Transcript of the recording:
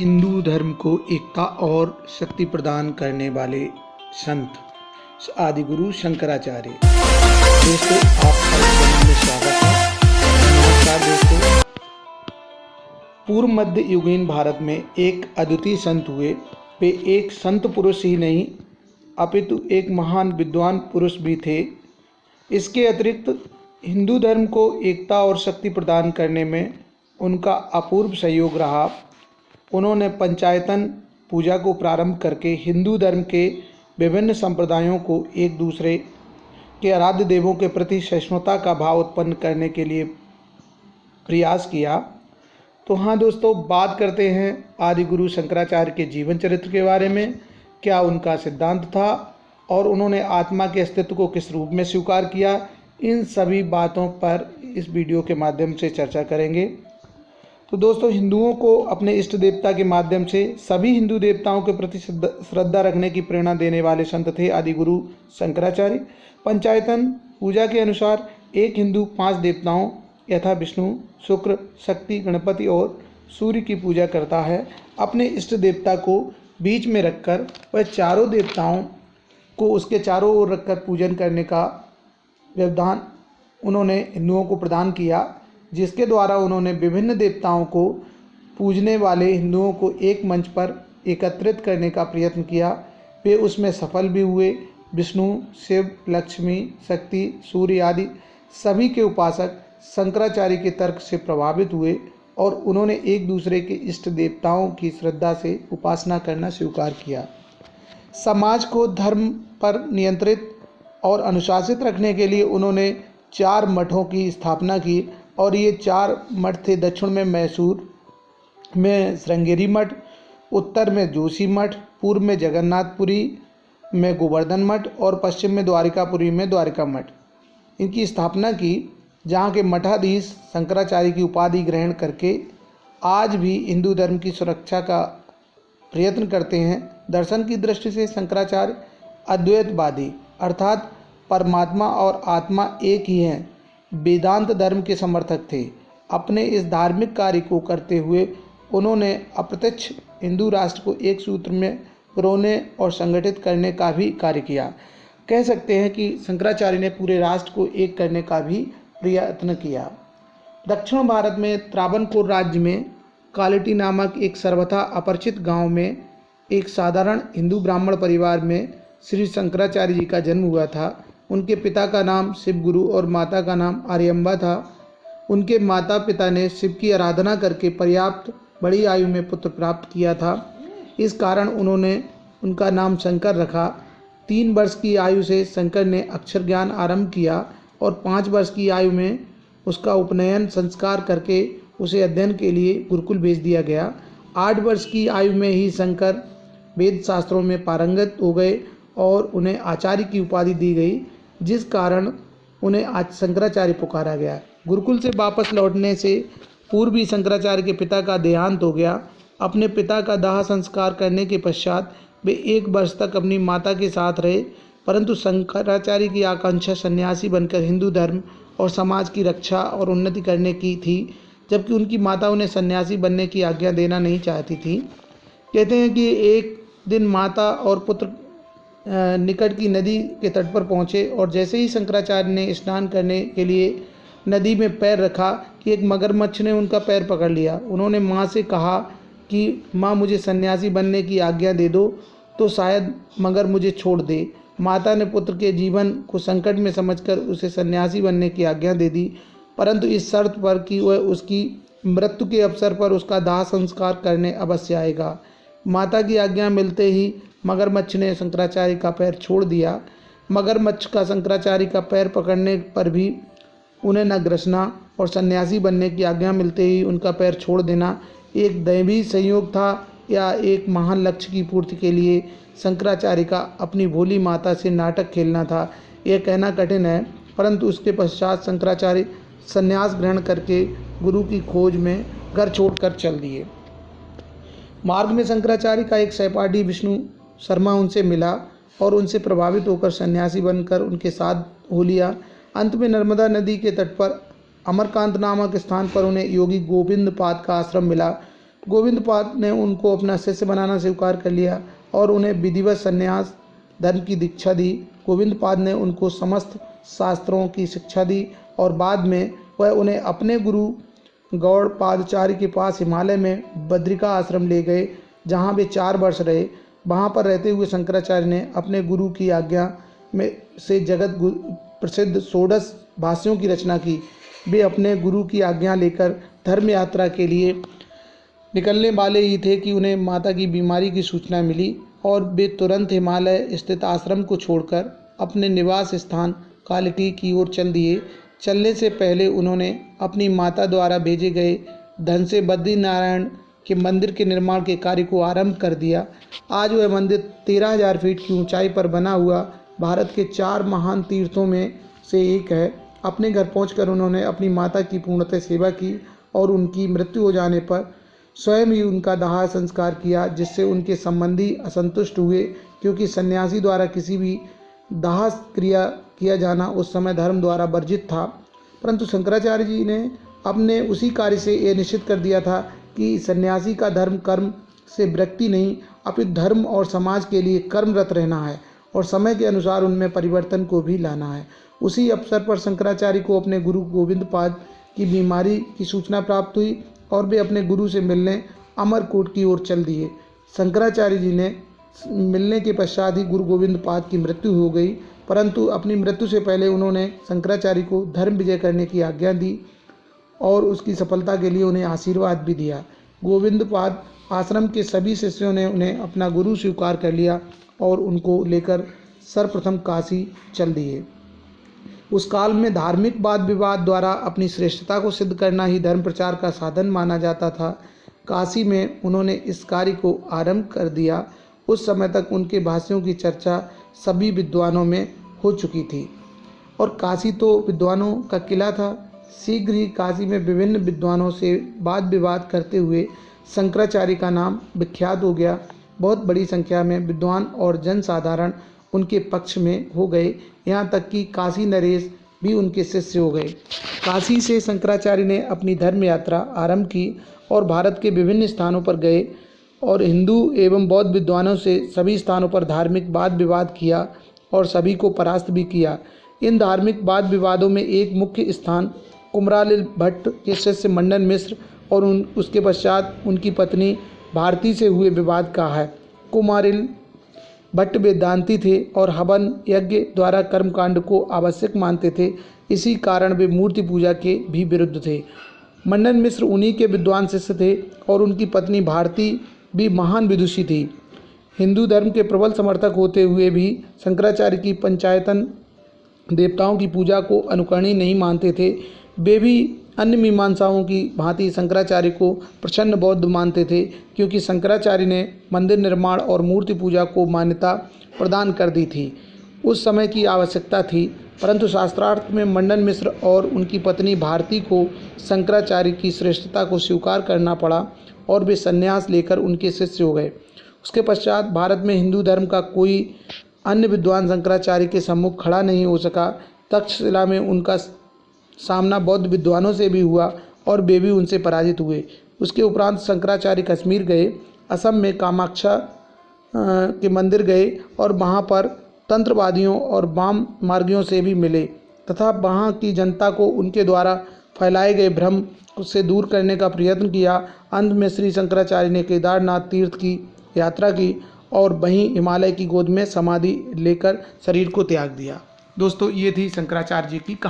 हिंदू धर्म को एकता और शक्ति प्रदान करने वाले संत आदिगुरु शंकराचार्य। दोस्तों, आपका इस चैनल में स्वागत है। नमस्कार दोस्तों। पूर्व मध्य युगीन भारत में एक अद्वितीय संत हुए। वे एक संत पुरुष ही नहीं अपितु एक महान विद्वान पुरुष भी थे। इसके अतिरिक्त हिंदू धर्म को एकता और शक्ति प्रदान करने में उनका अपूर्व सहयोग रहा। उन्होंने पंचायतन पूजा को प्रारंभ करके हिंदू धर्म के विभिन्न संप्रदायों को एक दूसरे के आराध्य देवों के प्रति सहिष्णुता का भाव उत्पन्न करने के लिए प्रयास किया। तो हाँ दोस्तों, बात करते हैं आदिगुरु शंकराचार्य के जीवन चरित्र के बारे में। क्या उनका सिद्धांत था और उन्होंने आत्मा के अस्तित्व को किस रूप में स्वीकार किया, इन सभी बातों पर इस वीडियो के माध्यम से चर्चा करेंगे। तो दोस्तों, हिंदुओं को अपने इष्ट देवता के माध्यम से सभी हिंदू देवताओं के प्रति श्रद्धा रखने की प्रेरणा देने वाले संत थे आदिगुरु शंकराचार्य। पंचायतन पूजा के अनुसार एक हिंदू 5 देवताओं यथा विष्णु, शुक्र, शक्ति, गणपति और सूर्य की पूजा करता है। अपने इष्ट देवता को बीच में रखकर वह चारों देवताओं को उसके चारों ओर रखकर पूजन करने का व्यवधान उन्होंने हिंदुओं को प्रदान किया, जिसके द्वारा उन्होंने विभिन्न देवताओं को पूजने वाले हिंदुओं को एक मंच पर एकत्रित करने का प्रयत्न किया। वे उसमें सफल भी हुए। विष्णु, शिव, लक्ष्मी, शक्ति, सूर्य आदि सभी के उपासक शंकराचार्य के तर्क से प्रभावित हुए और उन्होंने एक दूसरे के इष्ट देवताओं की श्रद्धा से उपासना करना स्वीकार किया। समाज को धर्म पर नियंत्रित और अनुशासित रखने के लिए उन्होंने 4 मठों की स्थापना की और ये 4 मठ थे। दक्षिण में मैसूर में श्रृंगेरी मठ, उत्तर में जोशी मठ, पूर्व में जगन्नाथपुरी में गोवर्धन मठ और पश्चिम में द्वारिकापुरी में द्वारिका मठ। इनकी स्थापना की, जहाँ के मठाधीश शंकराचार्य की उपाधि ग्रहण करके आज भी हिंदू धर्म की सुरक्षा का प्रयत्न करते हैं। दर्शन की दृष्टि से शंकराचार्य अद्वैतवादी अर्थात परमात्मा और आत्मा एक ही हैं वेदांत धर्म के समर्थक थे। अपने इस धार्मिक कार्य को करते हुए उन्होंने अप्रत्यक्ष हिंदू राष्ट्र को एक सूत्र में पिरोने और संगठित करने का भी कार्य किया। कह सकते हैं कि शंकराचार्य ने पूरे राष्ट्र को एक करने का भी प्रयत्न किया। दक्षिण भारत में त्रावणकोर राज्य में कालिटी नामक एक सर्वथा अपरिचित गांव में एक साधारण हिंदू ब्राह्मण परिवार में श्री शंकराचार्य जी का जन्म हुआ था। उनके पिता का नाम शिवगुरु और माता का नाम आर्यम्बा था। उनके माता पिता ने शिव की आराधना करके पर्याप्त बड़ी आयु में पुत्र प्राप्त किया था। इस कारण उन्होंने उनका नाम शंकर रखा। 3 वर्ष की आयु से शंकर ने अक्षर ज्ञान आरंभ किया और 5 वर्ष की आयु में उसका उपनयन संस्कार करके उसे अध्ययन के लिए गुरुकुल भेज दिया गया। 8 वर्ष की आयु में ही शंकर वेद शास्त्रों में पारंगत हो गए और उन्हें आचार्य की उपाधि दी गई, जिस कारण उन्हें आज शंकराचार्य पुकारा गया। गुरुकुल से वापस लौटने से पूर्व ही शंकराचार्य के पिता का देहांत हो गया। अपने पिता का दाह संस्कार करने के पश्चात वे 1 वर्ष तक अपनी माता के साथ रहे, परंतु शंकराचार्य की आकांक्षा सन्यासी बनकर हिंदू धर्म और समाज की रक्षा और उन्नति करने की थी, जबकि उनकी माता उन्हें सन्यासी बनने की आज्ञा देना नहीं चाहती थी। कहते हैं कि एक दिन माता और पुत्र निकट की नदी के तट पर पहुँचे और जैसे ही शंकराचार्य ने स्नान करने के लिए नदी में पैर रखा कि एक मगरमच्छ ने उनका पैर पकड़ लिया। उन्होंने माँ से कहा कि माँ, मुझे सन्यासी बनने की आज्ञा दे दो तो शायद मगर मुझे छोड़ दे। माता ने पुत्र के जीवन को संकट में समझकर उसे सन्यासी बनने की आज्ञा दे दी, परंतु इस शर्त पर कि वह उसकी मृत्यु के अवसर पर उसका दाह संस्कार करने अवश्य आएगा। माता की आज्ञा मिलते ही मगरमच्छ ने शंकराचार्य का पैर छोड़ दिया। मगरमच्छ का शंकराचार्य का पैर पकड़ने पर भी उन्हें न ग्रसना और सन्यासी बनने की आज्ञा मिलते ही उनका पैर छोड़ देना एक दैवी संयोग था या एक महान लक्ष्य की पूर्ति के लिए शंकराचार्य का अपनी भोली माता से नाटक खेलना था, यह कहना कठिन है। परंतु उसके पश्चात शंकराचार्य संन्यास ग्रहण करके गुरु की खोज में घर छोड़कर चल दिए। मार्ग में शंकराचार्य का एक सहपाठी विष्णु शर्मा उनसे मिला और उनसे प्रभावित होकर सन्यासी बनकर उनके साथ हो लिया। अंत में नर्मदा नदी के तट पर अमरकांत नामक स्थान पर उन्हें योगी गोविंद पाद का आश्रम मिला। गोविंदपाद ने उनको अपना शिष्य बनाना स्वीकार कर लिया और उन्हें विधिवत संन्यास धर्म की दीक्षा दी। गोविंदपाद ने उनको समस्त शास्त्रों की शिक्षा दी और बाद में वह उन्हें अपने गुरु गौड़पादाचार्य के पास हिमालय में बद्रिका आश्रम ले गए, जहाँ वे 4 वर्ष रहे। वहाँ पर रहते हुए शंकराचार्य ने अपने गुरु की आज्ञा में से जगत प्रसिद्ध 16 भाष्यों की रचना की। वे अपने गुरु की आज्ञा लेकर धर्म यात्रा के लिए निकलने वाले ही थे कि उन्हें माता की बीमारी की सूचना मिली और वे तुरंत हिमालय स्थित आश्रम को छोड़कर अपने निवास स्थान कालिटी की ओर चल दिए। चलने से पहले उन्होंने अपनी माता द्वारा भेजे गए धन से बद्रीनारायण के मंदिर के निर्माण के कार्य को आरंभ कर दिया। आज वह मंदिर 13,000 फीट की ऊंचाई पर बना हुआ भारत के 4 महान तीर्थों में से एक है। अपने घर पहुंचकर उन्होंने अपनी माता की पूर्णतः सेवा की और उनकी मृत्यु हो जाने पर स्वयं ही उनका दाह संस्कार किया, जिससे उनके संबंधी असंतुष्ट हुए, क्योंकि सन्यासी द्वारा किसी भी दाह क्रिया किया जाना उस समय धर्म द्वारा वर्जित था। परंतु शंकराचार्य जी ने अपने उसी कार्य से यह निश्चित कर दिया था कि सन्यासी का धर्म कर्म से विरक्ति नहीं, अपितु धर्म और समाज के लिए कर्मरत रहना है और समय के अनुसार उनमें परिवर्तन को भी लाना है। उसी अवसर पर शंकराचार्य को अपने गुरु गोविंदपाद की बीमारी की सूचना प्राप्त हुई और वे अपने गुरु से मिलने अमरकोट की ओर चल दिए। शंकराचार्य जी ने मिलने के पश्चात ही गुरु गोविंदपाद की मृत्यु हो गई, परंतु अपनी मृत्यु से पहले उन्होंने शंकराचार्य को धर्म विजय करने की आज्ञा दी और उसकी सफलता के लिए उन्हें आशीर्वाद भी दिया। गोविंदपाद आश्रम के सभी शिष्यों ने उन्हें अपना गुरु स्वीकार कर लिया और उनको लेकर सर्वप्रथम काशी चल दिए। उस काल में धार्मिक वाद विवाद द्वारा अपनी श्रेष्ठता को सिद्ध करना ही धर्म प्रचार का साधन माना जाता था। काशी में उन्होंने इस कार्य को आरंभ कर दिया। उस समय तक उनके भाष्यों की चर्चा सभी विद्वानों में हो चुकी थी और काशी तो विद्वानों का किला था। शीघ्र ही काशी में विभिन्न विद्वानों से वाद विवाद करते हुए शंकराचार्य का नाम विख्यात हो गया। बहुत बड़ी संख्या में विद्वान और जनसाधारण उनके पक्ष में हो गए, यहाँ तक कि काशी नरेश भी उनके शिष्य हो गए। काशी से शंकराचार्य ने अपनी धर्म यात्रा आरंभ की और भारत के विभिन्न स्थानों पर गए और हिंदू एवं बौद्ध विद्वानों से सभी स्थानों पर धार्मिक वाद विवाद किया और सभी को परास्त भी किया। इन धार्मिक वाद विवादों में एक मुख्य स्थान कुमारिल भट्ट के शिष्य मंडन मिश्र और उसके पश्चात उनकी पत्नी भारती से हुए विवाद का है। कुमारिल भट्ट वेदांती थे और हवन यज्ञ द्वारा कर्मकांड को आवश्यक मानते थे, इसी कारण वे मूर्ति पूजा के भी विरुद्ध थे। मंडन मिश्र उन्हीं के विद्वान शिष्य थे और उनकी पत्नी भारती भी महान विदुषी थी। हिंदू धर्म के प्रबल समर्थक होते हुए भी शंकराचार्य की पंचायतन देवताओं की पूजा को अनुकरणीय नहीं मानते थे। वे भी अन्य मीमांसाओं की भांति शंकराचार्य को प्रच्छन्न बौद्ध मानते थे, क्योंकि शंकराचार्य ने मंदिर निर्माण और मूर्ति पूजा को मान्यता प्रदान कर दी थी। उस समय की आवश्यकता थी, परंतु शास्त्रार्थ में मंडन मिश्र और उनकी पत्नी भारती को शंकराचार्य की श्रेष्ठता को स्वीकार करना पड़ा और वे संन्यास लेकर उनके शिष्य हो गए। उसके पश्चात भारत में हिंदू धर्म का कोई अन्य विद्वान शंकराचार्य के सम्मुख खड़ा नहीं हो सका। तक्षशिला में उनका सामना बौद्ध विद्वानों से भी हुआ और वे भी उनसे पराजित हुए। उसके उपरांत शंकराचार्य कश्मीर गए, असम में कामाख्या के मंदिर गए और वहाँ पर तंत्रवादियों और वाम मार्गियों से भी मिले तथा वहाँ की जनता को उनके द्वारा फैलाए गए भ्रम से दूर करने का प्रयत्न किया। अंत में श्री शंकराचार्य ने केदारनाथ तीर्थ की यात्रा की और वहीं हिमालय की गोद में समाधि लेकर शरीर को त्याग दिया। दोस्तों, ये थी शंकराचार्य जी की कहानी।